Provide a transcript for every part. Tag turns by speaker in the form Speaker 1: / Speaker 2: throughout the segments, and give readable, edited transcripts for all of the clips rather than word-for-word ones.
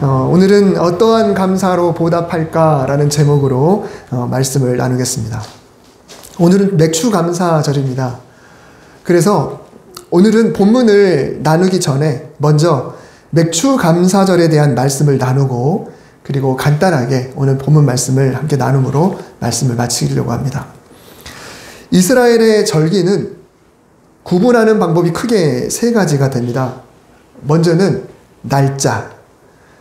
Speaker 1: 오늘은 어떠한 감사로 보답할까라는 제목으로 말씀을 나누겠습니다. 오늘은 맥추감사절입니다. 그래서 오늘은 본문을 나누기 전에 먼저 맥추감사절에 대한 말씀을 나누고 그리고 간단하게 오늘 본문 말씀을 함께 나눔으로 말씀을 마치려고 합니다. 이스라엘의 절기는 구분하는 방법이 크게 세 가지가 됩니다. 먼저는 날짜.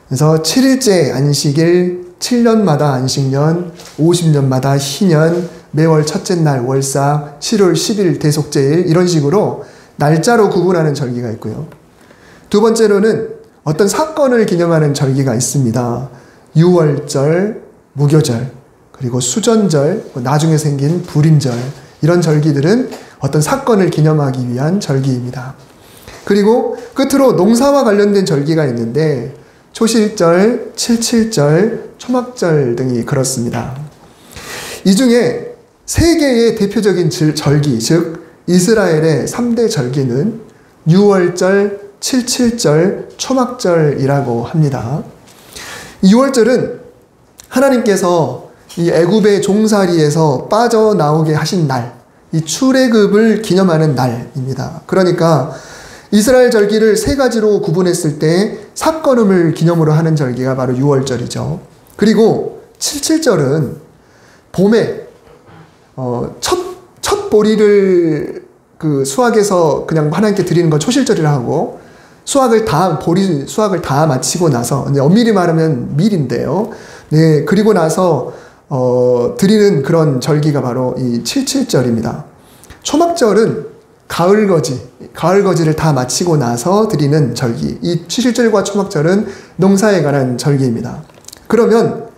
Speaker 1: 그래서 7일째 안식일, 7년마다 안식년, 50년마다 희년, 매월 첫째 날 월삭, 7월 10일 대속제일 이런 식으로 날짜로 구분하는 절기가 있고요. 두 번째로는 어떤 사건을 기념하는 절기가 있습니다. 유월절, 무교절, 그리고 수전절, 나중에 생긴 불임절 이런 절기들은 어떤 사건을 기념하기 위한 절기입니다. 그리고 끝으로 농사와 관련된 절기가 있는데 초실절, 칠칠절, 초막절 등이 그렇습니다. 이 중에 세 개의 대표적인 절기, 즉 이스라엘의 3대 절기는 유월절, 칠칠절, 초막절이라고 합니다. 유월절은 하나님께서 이 애굽의 종살이에서 빠져나오게 하신 날, 이 출애굽을 기념하는 날입니다. 그러니까 이스라엘 절기를 세 가지로 구분했을 때 삭거름을 기념으로 하는 절기가 바로 유월절이죠. 그리고 칠칠절은 봄에 첫 보리를 그 수확해서 그냥 하나님께 드리는 건 초실절이라 하고 수확을 다 마치고 나서 엄밀히 말하면 밀인데요. 네, 그리고 나서 드리는 그런 절기가 바로 이 칠칠절입니다. 초막절은 가을거지를 다 마치고 나서 드리는 절기. 이 칠칠절과 초막절은 농사에 관한 절기입니다. 그러면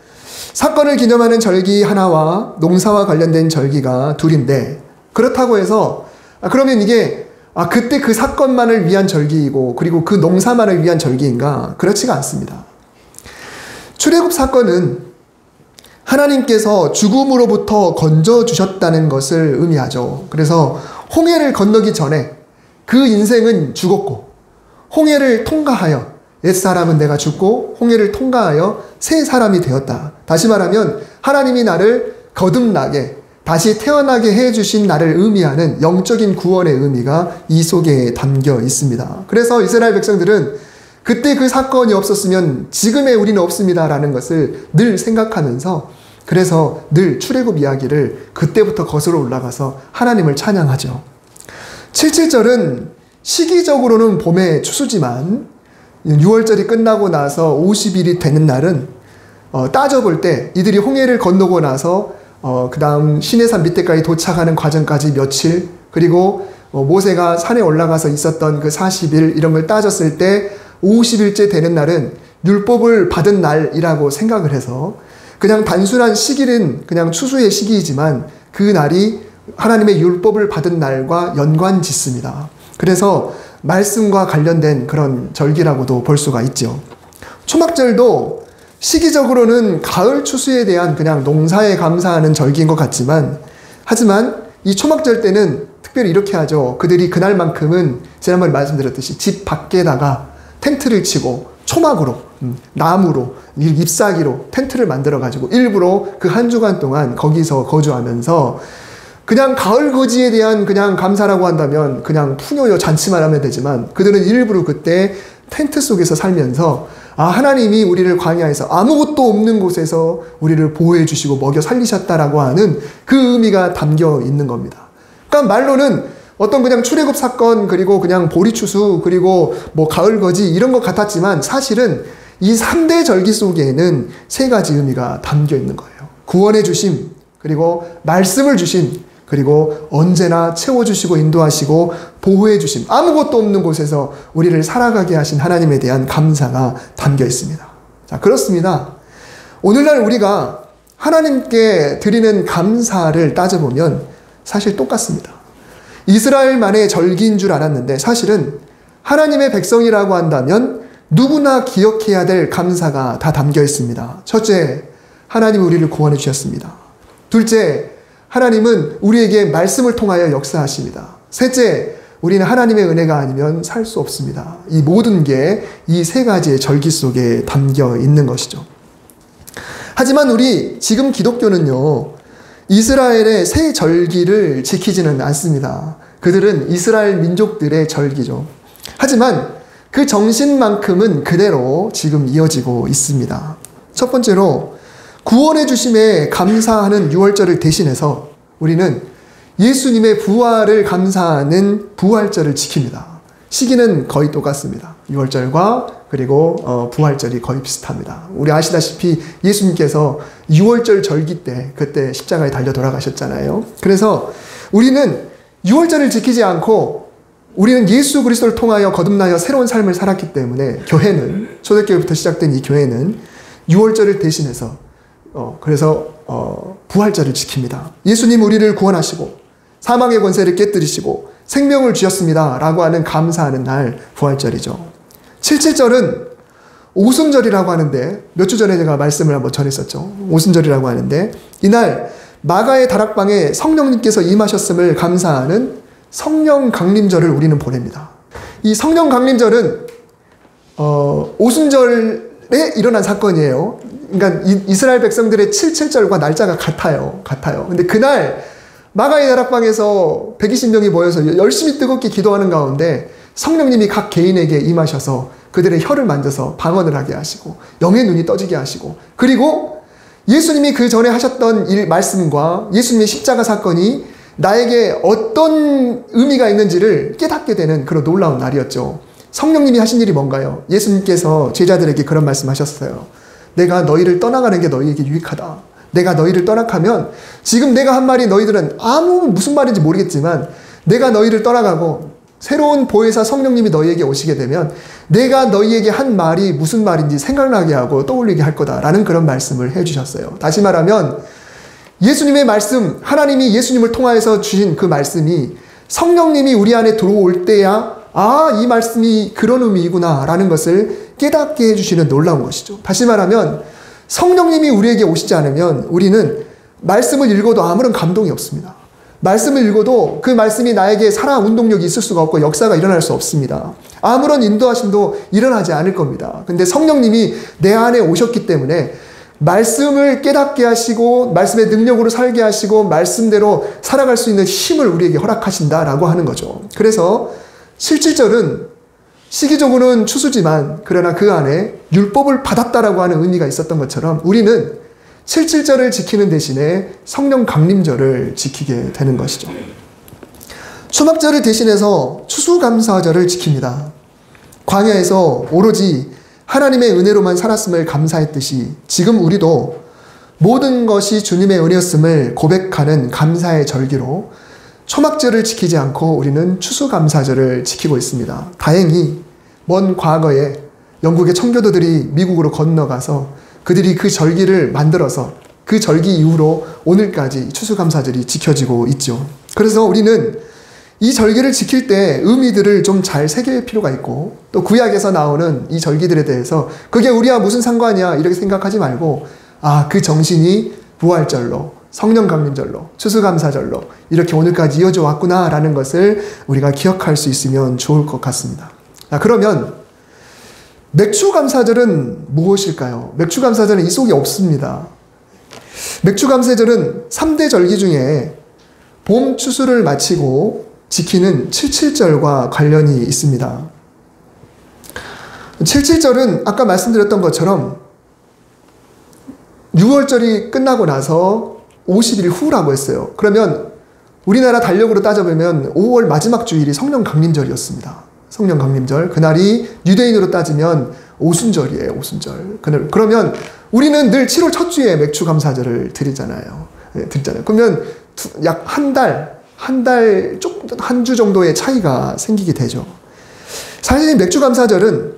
Speaker 1: 사건을 기념하는 절기 하나와 농사와 관련된 절기가 둘인데 그렇다고 해서 그러면 이게 그때 그 사건만을 위한 절기이고 그리고 그 농사만을 위한 절기인가? 그렇지가 않습니다. 출애굽 사건은 하나님께서 죽음으로부터 건져주셨다는 것을 의미하죠. 그래서 홍해를 건너기 전에 그 인생은 죽었고 홍해를 통과하여 옛사람은 내가 죽고 홍해를 통과하여 새 사람이 되었다. 다시 말하면 하나님이 나를 거듭나게 다시 태어나게 해주신 나를 의미하는 영적인 구원의 의미가 이 속에 담겨 있습니다. 그래서 이스라엘 백성들은 그때 그 사건이 없었으면 지금의 우리는 없습니다라는 것을 늘 생각하면서 그래서 늘 출애굽 이야기를 그때부터 거슬러 올라가서 하나님을 찬양하죠. 칠칠절은 시기적으로는 봄의 추수지만 6월절이 끝나고 나서 50일이 되는 날은 따져볼 때 이들이 홍해를 건너고 나서 그 다음 시내산 밑에까지 도착하는 과정까지 며칠 그리고 모세가 산에 올라가서 있었던 그 40일 이런 걸 따졌을 때 50일째 되는 날은 율법을 받은 날이라고 생각을 해서 그냥 단순한 시기는 그냥 추수의 시기이지만 그 날이 하나님의 율법을 받은 날과 연관 짓습니다. 그래서 말씀과 관련된 그런 절기라고도 볼 수가 있죠. 초막절도 시기적으로는 가을 추수에 대한 그냥 농사에 감사하는 절기인 것 같지만 하지만 이 초막절 때는 특별히 이렇게 하죠. 그들이 그날만큼은 지난번에 말씀드렸듯이 집 밖에다가 텐트를 치고 초막으로 나무로 잎사귀로 텐트를 만들어 가지고 일부러 그 한 주간 동안 거기서 거주하면서 그냥 가을거지에 대한 그냥 감사라고 한다면 그냥 풍요요 잔치만 하면 되지만 그들은 일부러 그때 텐트 속에서 살면서 하나님이 우리를 광야에서 아무것도 없는 곳에서 우리를 보호해 주시고 먹여 살리셨다라고 하는 그 의미가 담겨 있는 겁니다. 그러니까 말로는 어떤 그냥 출애굽 사건 그리고 그냥 보리추수 그리고 뭐 가을거지 이런 것 같았지만 사실은 이 3대 절기 속에는 세 가지 의미가 담겨 있는 거예요. 구원해 주심 그리고 말씀을 주심 그리고 언제나 채워주시고 인도하시고 보호해 주심 아무것도 없는 곳에서 우리를 살아가게 하신 하나님에 대한 감사가 담겨 있습니다. 자, 그렇습니다. 오늘날 우리가 하나님께 드리는 감사를 따져보면 사실 똑같습니다. 이스라엘만의 절기인 줄 알았는데 사실은 하나님의 백성이라고 한다면 누구나 기억해야 될 감사가 다 담겨 있습니다. 첫째, 하나님은 우리를 구원해 주셨습니다. 둘째, 하나님은 우리에게 말씀을 통하여 역사하십니다. 셋째, 우리는 하나님의 은혜가 아니면 살 수 없습니다. 이 모든 게 이 세 가지의 절기 속에 담겨 있는 것이죠. 하지만 우리 지금 기독교는요, 이스라엘의 새 절기를 지키지는 않습니다. 그들은 이스라엘 민족들의 절기죠. 하지만 그 정신만큼은 그대로 지금 이어지고 있습니다. 첫 번째로 구원의 주심에 감사하는 유월절을 대신해서 우리는 예수님의 부활을 감사하는 부활절을 지킵니다. 시기는 거의 똑같습니다. 유월절과 그리고 부활절이 거의 비슷합니다. 우리 아시다시피 예수님께서 유월절 절기 때 그때 십자가에 달려 돌아가셨잖아요. 그래서 우리는 유월절을 지키지 않고 우리는 예수 그리스도를 통하여 거듭나여 새로운 삶을 살았기 때문에 교회는, 초대교회부터 시작된 이 교회는 유월절을 대신해서 그래서 부활절을 지킵니다. 예수님 우리를 구원하시고 사망의 권세를 깨뜨리시고 생명을 주셨습니다 라고 하는 감사하는 날, 부활절이죠. 77절은 오순절이라고 하는데, 몇 주 전에 제가 말씀을 한번 전했었죠. 오순절이라고 하는데, 이날 마가의 다락방에 성령님께서 임하셨음을 감사하는 성령 강림절을 우리는 보냅니다. 이 성령 강림절은 오순절에 일어난 사건이에요. 그러니까 이스라엘 백성들의 77절과 날짜가 같아요. 근데 그날 마가의 다락방에서 120명이 모여서 열심히 뜨겁게 기도하는 가운데 성령님이 각 개인에게 임하셔서 그들의 혀를 만져서 방언을 하게 하시고 영의 눈이 떠지게 하시고, 그리고 예수님이 그 전에 하셨던 말씀과 예수님의 십자가 사건이 나에게 어떤 의미가 있는지를 깨닫게 되는 그런 놀라운 날이었죠. 성령님이 하신 일이 뭔가요? 예수님께서 제자들에게 그런 말씀하셨어요. 내가 너희를 떠나가는 게 너희에게 유익하다. 내가 너희를 떠나가면, 지금 내가 한 말이 너희들은 무슨 말인지 모르겠지만 내가 너희를 떠나가고 새로운 보혜사 성령님이 너희에게 오시게 되면 내가 너희에게 한 말이 무슨 말인지 생각나게 하고 떠올리게 할 거다라는 그런 말씀을 해주셨어요. 다시 말하면 예수님의 말씀, 하나님이 예수님을 통하여서 주신 그 말씀이 성령님이 우리 안에 들어올 때야 이 말씀이 그런 의미이구나 라는 것을 깨닫게 해주시는 놀라운 것이죠. 다시 말하면 성령님이 우리에게 오시지 않으면 우리는 말씀을 읽어도 아무런 감동이 없습니다. 말씀을 읽어도 그 말씀이 나에게 살아 운동력이 있을 수가 없고 역사가 일어날 수 없습니다. 아무런 인도하심도 일어나지 않을 겁니다. 근데 성령님이 내 안에 오셨기 때문에 말씀을 깨닫게 하시고 말씀의 능력으로 살게 하시고 말씀대로 살아갈 수 있는 힘을 우리에게 허락하신다라고 하는 거죠. 그래서 77절은 시기적으로는 추수지만 그러나 그 안에 율법을 받았다라고 하는 의미가 있었던 것처럼 우리는 77절을 지키는 대신에 성령 강림절을 지키게 되는 것이죠. 초막절을 대신해서 추수감사절을 지킵니다. 광야에서 오로지 하나님의 은혜로만 살았음을 감사했듯이 지금 우리도 모든 것이 주님의 은혜였음을 고백하는 감사의 절기로 초막절을 지키지 않고 우리는 추수감사절을 지키고 있습니다. 다행히 먼 과거에 영국의 청교도들이 미국으로 건너가서 그들이 그 절기를 만들어서 그 절기 이후로 오늘까지 추수감사절이 지켜지고 있죠. 그래서 우리는 이 절기를 지킬 때 의미들을 좀 잘 새길 필요가 있고, 또 구약에서 나오는 이 절기들에 대해서 그게 우리와 무슨 상관이야 이렇게 생각하지 말고 그 정신이 부활절로, 성령 강림절로, 추수감사절로 이렇게 오늘까지 이어져 왔구나라는 것을 우리가 기억할 수 있으면 좋을 것 같습니다. 그러면 맥추감사절은 무엇일까요? 맥추감사절은 이 속에 없습니다. 맥추감사절은 3대 절기 중에 봄 추수를 마치고 지키는 77절과 관련이 있습니다. 77절은 아까 말씀드렸던 것처럼 6월절이 끝나고 나서 50일 후라고 했어요. 그러면 우리나라 달력으로 따져보면 5월 마지막 주일이 성령 강림절이었습니다. 성령 강림절. 그날이 유대인으로 따지면 오순절이에요. 오순절. 그러면 우리는 늘 7월 첫 주에 맥추감사절을 드리잖아요. 그러면 약 한 주 정도의 차이가 생기게 되죠. 사실 맥추감사절은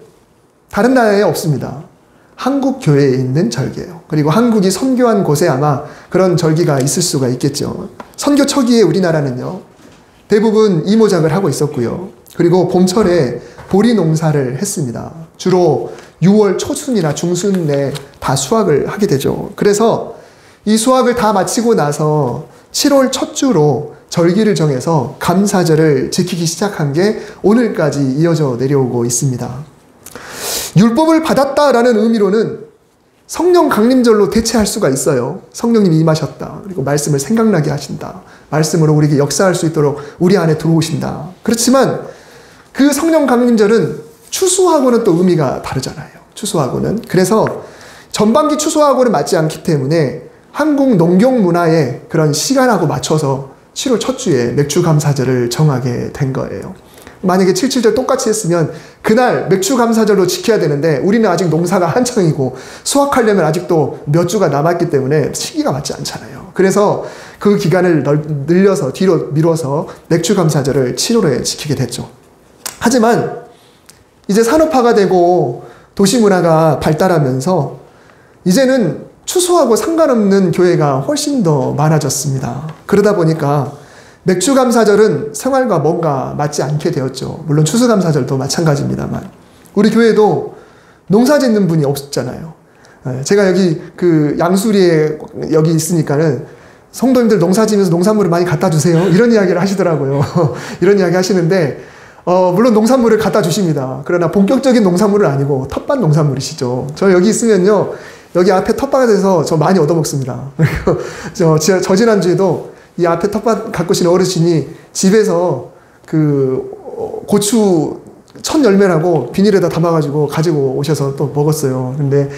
Speaker 1: 다른 나라에 없습니다. 한국 교회에 있는 절기예요. 그리고 한국이 선교한 곳에 아마 그런 절기가 있을 수가 있겠죠. 선교 초기에 우리나라는요, 대부분 이모작을 하고 있었고요. 그리고 봄철에 보리 농사를 했습니다. 주로 6월 초순이나 중순에 다 수확을 하게 되죠. 그래서 이 수확을 다 마치고 나서 7월 첫 주로 절기를 정해서 감사절을 지키기 시작한 게 오늘까지 이어져 내려오고 있습니다. 율법을 받았다라는 의미로는 성령 강림절로 대체할 수가 있어요. 성령님이 임하셨다. 그리고 말씀을 생각나게 하신다. 말씀으로 우리에게 역사할 수 있도록 우리 안에 들어오신다. 그렇지만 그 성령 강림절은 추수하고는 또 의미가 다르잖아요. 추수하고는. 그래서 전반기 추수하고는 맞지 않기 때문에 한국 농경 문화의 그런 시간하고 맞춰서 7월 첫 주에 맥주 감사절을 정하게 된 거예요. 만약에 77절 똑같이 했으면 그날 맥주 감사절로 지켜야 되는데 우리는 아직 농사가 한창이고 수확하려면 아직도 몇 주가 남았기 때문에 시기가 맞지 않잖아요. 그래서 그 기간을 늘려서 뒤로 미뤄서 맥주 감사절을 7월에 지키게 됐죠. 하지만 이제 산업화가 되고 도시 문화가 발달하면서 이제는 추수하고 상관없는 교회가 훨씬 더 많아졌습니다. 그러다 보니까 맥주감사절은 생활과 뭔가 맞지 않게 되었죠. 물론 추수감사절도 마찬가지입니다만 우리 교회도 농사 짓는 분이 없었잖아요. 제가 여기 그 양수리에 여기 있으니까는 성도님들 농사 지면서 농산물을 많이 갖다 주세요. 이런 이야기를 하시더라고요. 이런 이야기 하시는데 물론 농산물을 갖다 주십니다. 그러나 본격적인 농산물은 아니고 텃밭 농산물이시죠. 저 여기 있으면요. 여기 앞에 텃밭에서 저 많이 얻어먹습니다. 저 지난주에도 이 앞에 텃밭 가꾸신 어르신이 집에서 그 고추 첫 열매라고 비닐에다 담아가지고 가지고 오셔서 또 먹었어요. 근데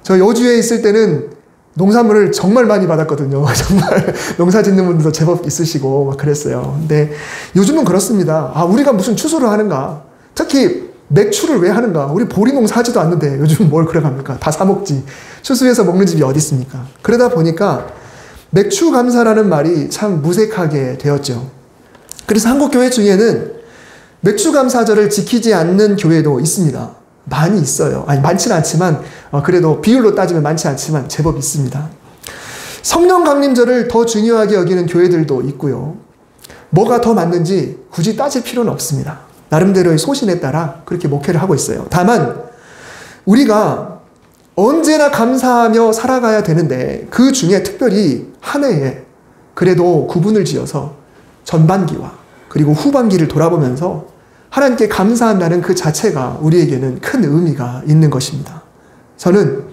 Speaker 1: 저 여주에 있을 때는 농산물을 정말 많이 받았거든요. 정말 농사 짓는 분들도 제법 있으시고 막 그랬어요. 근데 요즘은 그렇습니다. 아, 우리가 무슨 추수를 하는가? 특히 맥주를 왜 하는가? 우리 보리 농사 하지도 않는데 요즘 뭘 그래 갑니까? 다 사 먹지. 추수해서 먹는 집이 어디 있습니까? 그러다 보니까 맥주 감사라는 말이 참 무색하게 되었죠. 그래서 한국 교회 중에는 맥주 감사절을 지키지 않는 교회도 있습니다. 많이 있어요. 아니, 많지는 않지만 그래도 비율로 따지면 많지 않지만 제법 있습니다. 성령 강림절을 더 중요하게 여기는 교회들도 있고요. 뭐가 더 맞는지 굳이 따질 필요는 없습니다. 나름대로의 소신에 따라 그렇게 목회를 하고 있어요. 다만 우리가 언제나 감사하며 살아가야 되는데 그 중에 특별히 한 해에 그래도 구분을 지어서 전반기와 그리고 후반기를 돌아보면서 하나님께 감사한다는 그 자체가 우리에게는 큰 의미가 있는 것입니다. 저는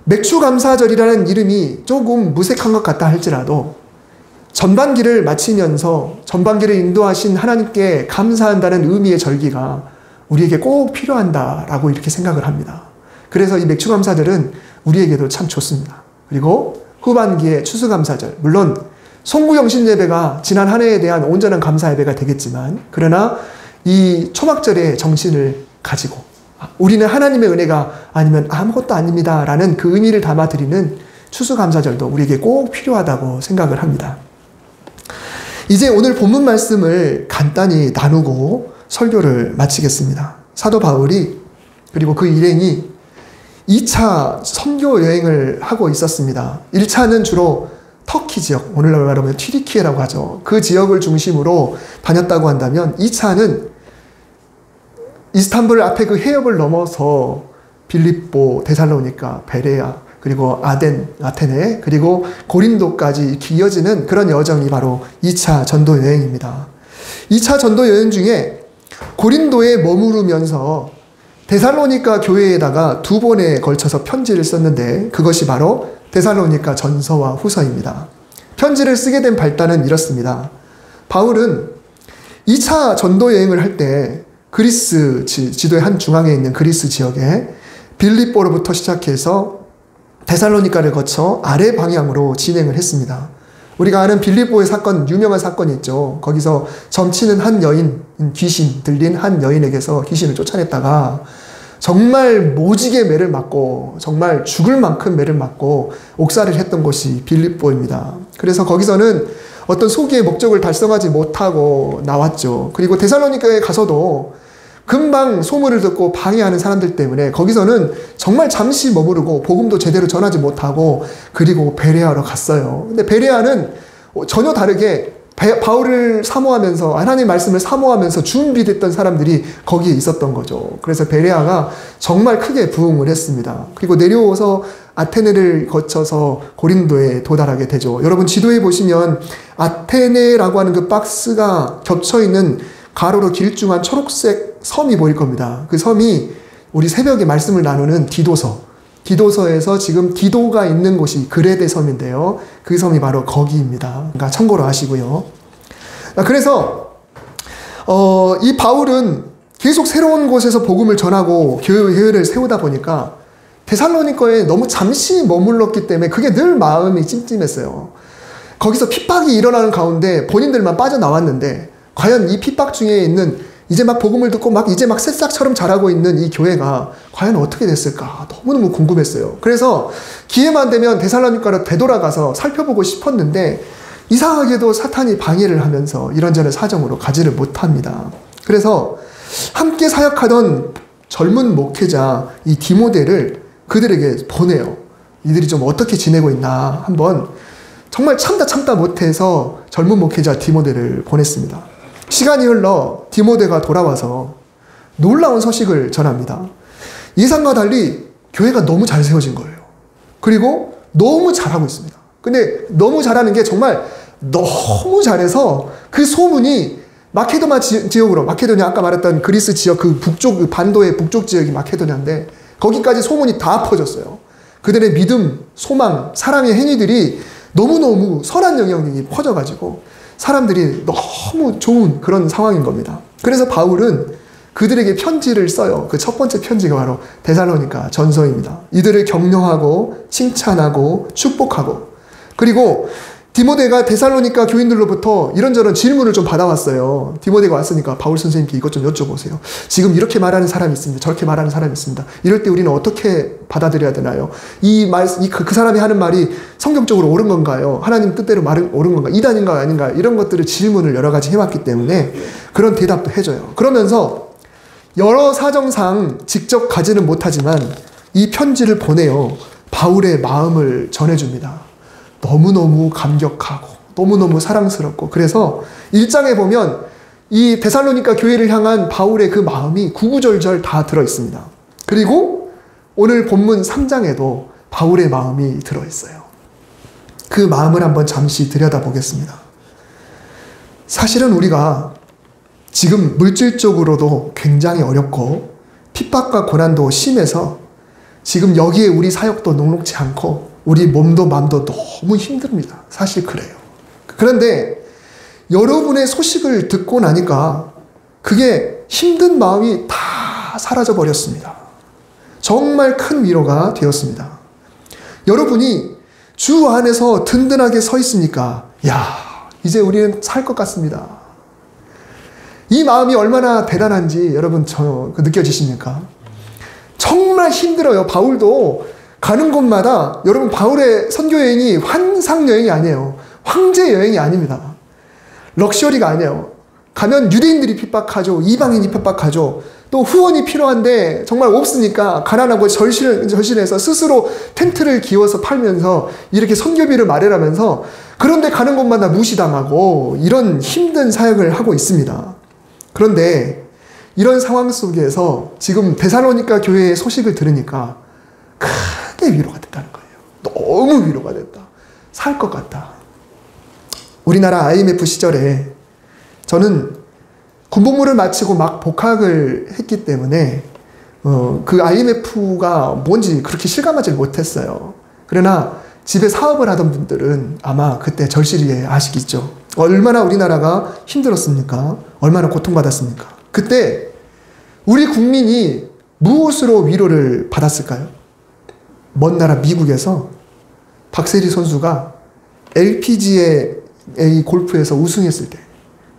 Speaker 1: 맥주감사절이라는 이름이 조금 무색한 것 같다 할지라도 전반기를 마치면서 전반기를 인도하신 하나님께 감사한다는 의미의 절기가 우리에게 꼭 필요한다라고 이렇게 생각을 합니다. 그래서 이 맥주감사절은 우리에게도 참 좋습니다. 그리고 후반기에 추수감사절, 물론 송구영신 예배가 지난 한 해에 대한 온전한 감사 예배가 되겠지만 그러나 이 초막절의 정신을 가지고 우리는 하나님의 은혜가 아니면 아무것도 아닙니다 라는 그 의미를 담아드리는 추수감사절도 우리에게 꼭 필요하다고 생각을 합니다. 이제 오늘 본문 말씀을 간단히 나누고 설교를 마치겠습니다. 사도 바울이 그리고 그 일행이 2차 선교 여행을 하고 있었습니다. 1차는 주로 터키 지역, 오늘날 말하면 튀르키예라고 하죠. 그 지역을 중심으로 다녔다고 한다면 2차는 이스탄불 앞에 그 해협을 넘어서 빌립보, 데살로니가, 베레아, 그리고 아테네, 그리고 고린도까지 이렇게 이어지는 그런 여정이 바로 2차 전도 여행입니다. 2차 전도 여행 중에 고린도에 머무르면서 데살로니가 교회에다가 2번에 걸쳐서 편지를 썼는데 그것이 바로 데살로니가 전서와 후서입니다. 편지를 쓰게 된 발단은 이렇습니다. 바울은 2차 전도 여행을 할 때 그리스 지도의 한 중앙에 있는 그리스 지역에 빌립보로부터 시작해서 데살로니가를 거쳐 아래 방향으로 진행을 했습니다. 우리가 아는 빌립보의 사건, 유명한 사건이 있죠. 거기서 점치는 한 여인, 귀신 들린 한 여인에게서 귀신을 쫓아냈다가 정말 모지게 매를 맞고 정말 죽을 만큼 매를 맞고 옥살이를 했던 곳이 빌립보입니다. 그래서 거기서는 어떤 소기의 목적을 달성하지 못하고 나왔죠. 그리고 데살로니가에 가서도 금방 소문을 듣고 방해하는 사람들 때문에 거기서는 정말 잠시 머무르고 복음도 제대로 전하지 못하고 그리고 베레아로 갔어요. 근데 베레아는 전혀 다르게 바울을 사모하면서 하나님 말씀을 사모하면서 준비됐던 사람들이 거기에 있었던 거죠. 그래서 베레아가 정말 크게 부흥을 했습니다. 그리고 내려오서 아테네를 거쳐서 고린도에 도달하게 되죠. 여러분 지도에 보시면 아테네라고 하는 그 박스가 겹쳐있는 가로로 길쭉한 초록색 섬이 보일 겁니다. 그 섬이 우리 새벽에 말씀을 나누는 디도서에서 지금 디도가 있는 곳이 그레데 섬인데요. 그 섬이 바로 거기입니다. 그러니까 참고로 아시고요. 그래서 이 바울은 계속 새로운 곳에서 복음을 전하고 교회를 세우다 보니까 데살로니가에 너무 잠시 머물렀기 때문에 그게 늘 마음이 찜찜했어요. 거기서 핍박이 일어나는 가운데 본인들만 빠져나왔는데 과연 이 핍박 중에 있는 이제 막 복음을 듣고 이제 막 새싹처럼 자라고 있는 이 교회가 과연 어떻게 됐을까 너무너무 궁금했어요. 그래서 기회만 되면 데살로니가로 되돌아가서 살펴보고 싶었는데 이상하게도 사탄이 방해를 하면서 이런저런 사정으로 가지를 못합니다. 그래서 함께 사역하던 젊은 목회자 이 디모데를 그들에게 보내요. 이들이 좀 어떻게 지내고 있나 한번 정말 참다 못해서 젊은 목회자 디모데를 보냈습니다. 시간이 흘러 디모데가 돌아와서 놀라운 소식을 전합니다. 예상과 달리 교회가 너무 잘 세워진 거예요. 그리고 너무 잘하고 있습니다. 근데 너무 잘하는 게 정말 너무 잘해서 그 소문이 마케도냐 지역으로, 마케도냐 아까 말했던 그리스 지역 그 북쪽, 그 반도의 북쪽 지역이 마케도냐인데 거기까지 소문이 다 퍼졌어요. 그들의 믿음, 소망, 사랑의 행위들이 너무너무 선한 영향력이 퍼져가지고 사람들이 너무 좋은 그런 상황인 겁니다. 그래서 바울은 그들에게 편지를 써요. 그 첫 번째 편지가 바로 데살로니가 전서입니다. 이들을 격려하고 칭찬하고 축복하고 그리고 디모데가 데살로니가 교인들로부터 이런저런 질문을 좀 받아왔어요. 디모데가 왔으니까 바울 선생님께 이것 좀 여쭤보세요. 지금 이렇게 말하는 사람이 있습니다. 저렇게 말하는 사람이 있습니다. 이럴 때 우리는 어떻게 받아들여야 되나요? 그 사람이 하는 말이 성경적으로 옳은 건가요? 하나님 뜻대로 옳은 건가요? 이단인가요? 아닌가요? 이런 것들을 질문을 여러 가지 해왔기 때문에 그런 대답도 해줘요. 그러면서 여러 사정상 직접 가지는 못하지만 이 편지를 보내요. 바울의 마음을 전해줍니다. 너무너무 감격하고 너무너무 사랑스럽고 그래서 1장에 보면 이 데살로니가 교회를 향한 바울의 그 마음이 구구절절 다 들어있습니다. 그리고 오늘 본문 3장에도 바울의 마음이 들어있어요. 그 마음을 한번 잠시 들여다보겠습니다. 사실은 우리가 지금 물질적으로도 굉장히 어렵고 핍박과 고난도 심해서 지금 여기에 우리 사역도 녹록지 않고 우리 몸도 마음도 너무 힘듭니다. 사실 그래요. 그런데 여러분의 소식을 듣고 나니까 그게 힘든 마음이 다 사라져 버렸습니다. 정말 큰 위로가 되었습니다. 여러분이 주 안에서 든든하게 서 있으니까 이제 우리는 살 것 같습니다. 이 마음이 얼마나 대단한지 여러분 느껴지십니까? 정말 힘들어요. 바울도 가는 곳마다 여러분 바울의 선교 여행이 환상 여행이 아니에요. 황제 여행이 아닙니다. 럭셔리가 아니에요. 가면 유대인들이 핍박하죠. 이방인이 핍박하죠. 또 후원이 필요한데 정말 없으니까 가난하고 절실해서 스스로 텐트를 기워서 팔면서 이렇게 선교비를 마련하면서 그런데 가는 곳마다 무시당하고 이런 힘든 사역을 하고 있습니다. 그런데 이런 상황 속에서 지금 데살로니가 교회의 소식을 들으니까 크게 위로가 됐다는 거예요. 너무 위로가 됐다. 살 것 같다. 우리나라 IMF 시절에 저는 군복무를 마치고 막 복학을 했기 때문에 그 IMF가 뭔지 그렇게 실감하지 못했어요. 그러나 집에 사업을 하던 분들은 아마 그때 절실히 아시겠죠. 얼마나 우리나라가 힘들었습니까? 얼마나 고통받았습니까? 그때 우리 국민이 무엇으로 위로를 받았을까요? 먼 나라 미국에서 박세리 선수가 LPGA 골프에서 우승했을 때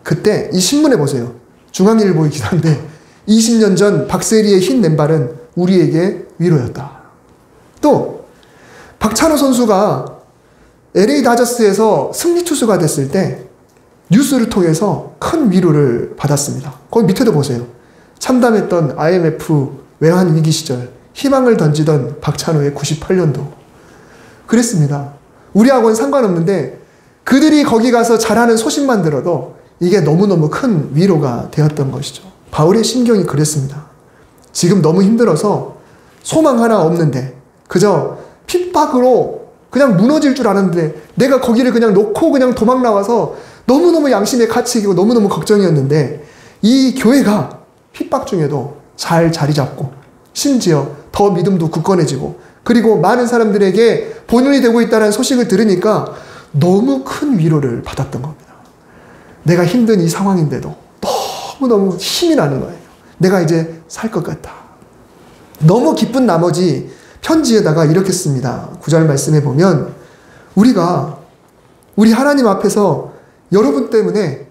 Speaker 1: 그때 이 신문에 보세요. 중앙일보의 기사인데 20년 전 박세리의 흰 맨발은 우리에게 위로였다. 또 박찬호 선수가 LA 다저스에서 승리 투수가 됐을 때 뉴스를 통해서 큰 위로를 받았습니다. 거기 밑에도 보세요. 참담했던 IMF 외환 위기 시절 희망을 던지던 박찬호의 98년도. 그랬습니다. 우리하고는 상관없는데 그들이 거기 가서 잘하는 소식만 들어도 이게 너무너무 큰 위로가 되었던 것이죠. 바울의 심경이 그랬습니다. 지금 너무 힘들어서 소망 하나 없는데 그저 핍박으로 그냥 무너질 줄 알았는데 내가 거기를 그냥 놓고 그냥 도망 나와서 너무너무 양심에 갇히고 너무너무 걱정이었는데 이 교회가 핍박 중에도 잘 자리 잡고 심지어 더 믿음도 굳건해지고 그리고 많은 사람들에게 본연이 되고 있다는 소식을 들으니까 너무 큰 위로를 받았던 겁니다. 내가 힘든 이 상황인데도 너무너무 힘이 나는 거예요. 내가 이제 살 것 같다. 너무 기쁜 나머지 편지에다가 이렇게 씁니다. 9절 말씀에 보면 우리 하나님 앞에서 여러분 때문에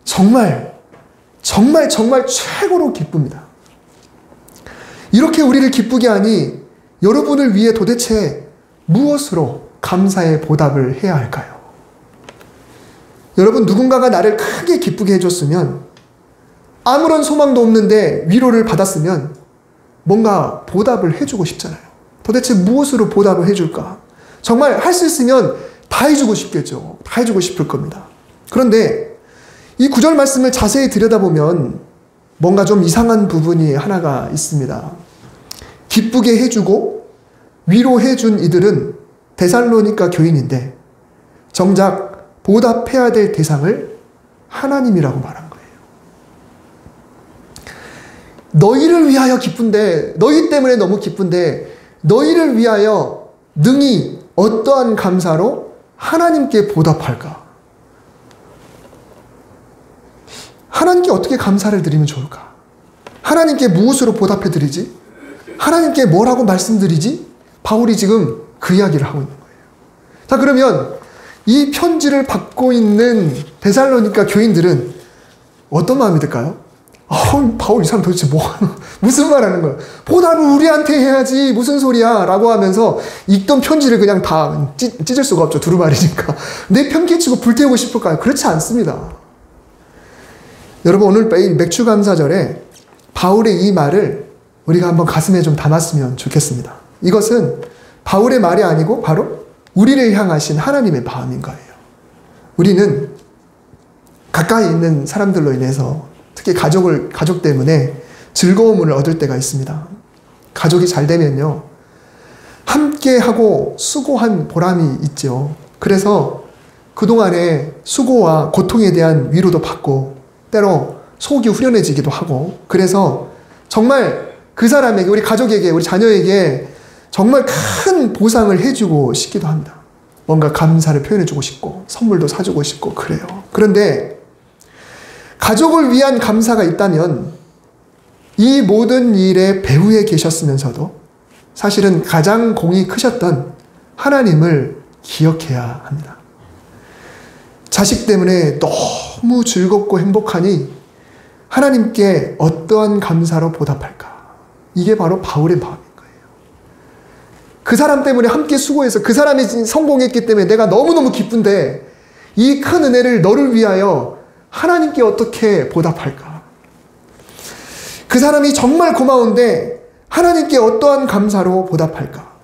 Speaker 1: 정말 최고로 기쁩니다. 이렇게 우리를 기쁘게 하니 여러분을 위해 도대체 무엇으로 감사의 보답을 해야 할까요? 여러분, 누군가가 나를 크게 기쁘게 해줬으면 아무런 소망도 없는데 위로를 받았으면 뭔가 보답을 해주고 싶잖아요. 도대체 무엇으로 보답을 해줄까? 정말 할 수 있으면 다 해주고 싶겠죠. 다 해주고 싶을 겁니다. 그런데 이 9절 말씀을 자세히 들여다보면 뭔가 좀 이상한 부분이 하나가 있습니다. 기쁘게 해주고 위로해준 이들은 데살로니가 교인인데 정작 보답해야 될 대상을 하나님이라고 말한 거예요. 너희를 위하여 기쁜데, 너희 때문에 너무 기쁜데 너희를 위하여 능히 어떠한 감사로 하나님께 보답할까? 하나님께 어떻게 감사를 드리면 좋을까? 하나님께 무엇으로 보답해 드리지? 하나님께 뭐라고 말씀드리지? 바울이 지금 그 이야기를 하고 있는 거예요. 자, 그러면 이 편지를 받고 있는 데살로니가 교인들은 어떤 마음이 들까요? 바울 이 사람 도대체 무슨 말 하는 거야? 보답을 우리한테 해야지 무슨 소리야? 라고 하면서 읽던 편지를 그냥 다 찢을 수가 없죠. 두루마리니까. 내 편끼치고 불태우고 싶을까요? 그렇지 않습니다. 여러분, 오늘 맥주 감사절에 바울의 이 말을 우리가 한번 가슴에 좀 담았으면 좋겠습니다. 이것은 바울의 말이 아니고 바로 우리를 향하신 하나님의 마음인 거예요. 우리는 가까이 있는 사람들로 인해서 특히 가족 때문에 즐거움을 얻을 때가 있습니다. 가족이 잘 되면요, 함께하고 수고한 보람이 있죠. 그래서 그동안의 수고와 고통에 대한 위로도 받고 때로 속이 후련해지기도 하고, 그래서 정말 그 사람에게, 우리 가족에게, 우리 자녀에게 정말 큰 보상을 해주고 싶기도 합니다. 뭔가 감사를 표현해주고 싶고 선물도 사주고 싶고 그래요. 그런데 가족을 위한 감사가 있다면 이 모든 일의 배후에 계셨으면서도 사실은 가장 공이 크셨던 하나님을 기억해야 합니다. 자식 때문에 너무 즐겁고 행복하니 하나님께 어떠한 감사로 보답할까? 이게 바로 바울의 마음인 거예요. 그 사람 때문에 함께 수고해서 그 사람이 성공했기 때문에 내가 너무너무 기쁜데 이 큰 은혜를 너를 위하여 하나님께 어떻게 보답할까? 그 사람이 정말 고마운데 하나님께 어떠한 감사로 보답할까?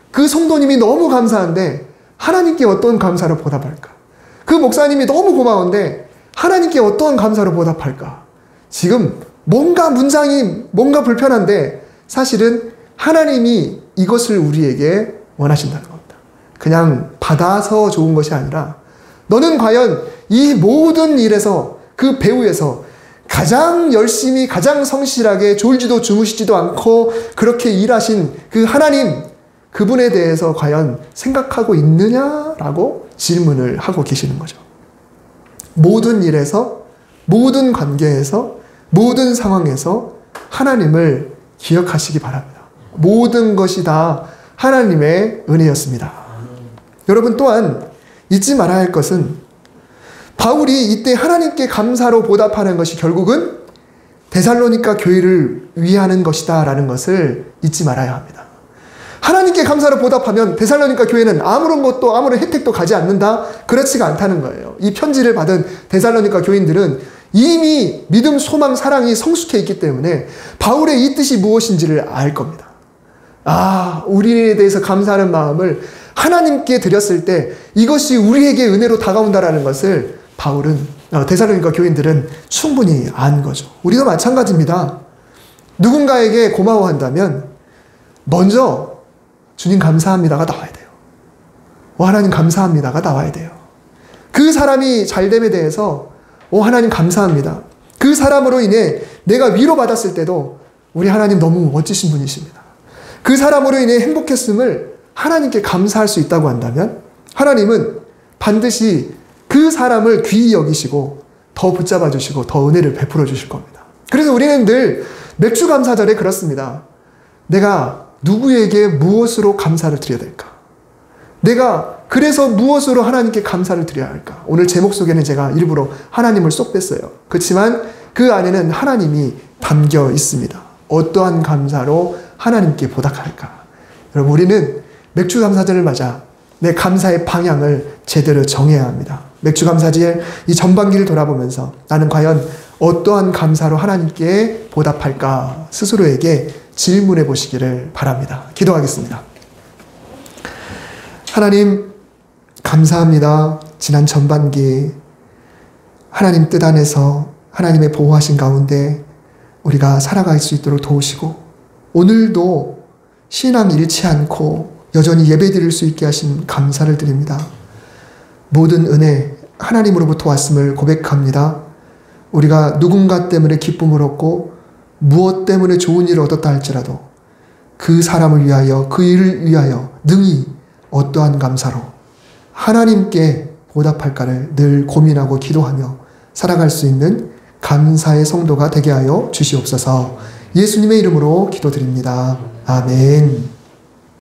Speaker 1: 그 성도님이 너무 감사한데 하나님께 어떤 감사로 보답할까? 그 목사님이 너무 고마운데 하나님께 어떠한 감사로 보답할까? 지금 문장이 뭔가 불편한데 사실은 하나님이 이것을 우리에게 원하신다는 겁니다. 그냥 받아서 좋은 것이 아니라 너는 과연 이 모든 일에서 그 배후에서 가장 열심히 가장 성실하게 졸지도 주무시지도 않고 그렇게 일하신 그 하나님, 그분에 대해서 과연 생각하고 있느냐라고 질문을 하고 계시는 거죠. 모든 일에서, 모든 관계에서, 모든 상황에서 하나님을 기억하시기 바랍니다. 모든 것이 다 하나님의 은혜였습니다. 여러분, 또한 잊지 말아야 할 것은 바울이 이때 하나님께 감사로 보답하는 것이 결국은 데살로니가 교회를 위하는 것이다 라는 것을 잊지 말아야 합니다. 하나님께 감사로 보답하면 데살로니가 교회는 아무런 것도 아무런 혜택도 가지 않는다? 그렇지가 않다는 거예요. 이 편지를 받은 데살로니가 교인들은 이미 믿음, 소망, 사랑이 성숙해 있기 때문에 바울의 이 뜻이 무엇인지를 알 겁니다. 우리에 대해서 감사하는 마음을 하나님께 드렸을 때 이것이 우리에게 은혜로 다가온다라는 것을 바울은 데살로니가 교인들은 충분히 안 거죠. 우리도 마찬가지입니다. 누군가에게 고마워한다면 먼저 주님 감사합니다가 나와야 돼요. 하나님 감사합니다가 나와야 돼요. 그 사람이 잘됨에 대해서 하나님 감사합니다. 그 사람으로 인해 내가 위로받았을 때도 우리 하나님 너무 멋지신 분이십니다. 그 사람으로 인해 행복했음을 하나님께 감사할 수 있다고 한다면 하나님은 반드시 그 사람을 귀히 여기시고 더 붙잡아 주시고 더 은혜를 베풀어 주실 겁니다. 그래서 우리는 늘 맥주 감사절에 그렇습니다. 내가 누구에게 무엇으로 감사를 드려야 될까? 내가 그래서 무엇으로 하나님께 감사를 드려야 할까? 오늘 제목 속에는 제가 일부러 하나님을 쏙 뺐어요. 그렇지만 그 안에는 하나님이 담겨 있습니다. 어떠한 감사로 하나님께 보답할까? 여러분, 우리는 맥주 감사절을 맞아 내 감사의 방향을 제대로 정해야 합니다. 맥주 감사절 이 전반기를 돌아보면서 나는 과연 어떠한 감사로 하나님께 보답할까? 스스로에게 질문해 보시기를 바랍니다. 기도하겠습니다. 하나님, 감사합니다. 지난 전반기 하나님 뜻 안에서 하나님의 보호하신 가운데 우리가 살아갈 수 있도록 도우시고 오늘도 신앙 잃지 않고 여전히 예배드릴 수 있게 하신 감사를 드립니다. 모든 은혜 하나님으로부터 왔음을 고백합니다. 우리가 누군가 때문에 기쁨을 얻고 무엇 때문에 좋은 일을 얻었다 할지라도 그 사람을 위하여 그 일을 위하여 능히 어떠한 감사로 하나님께 보답할까를 늘 고민하고 기도하며 살아갈 수 있는 감사의 성도가 되게 하여 주시옵소서. 예수님의 이름으로 기도드립니다. 아멘.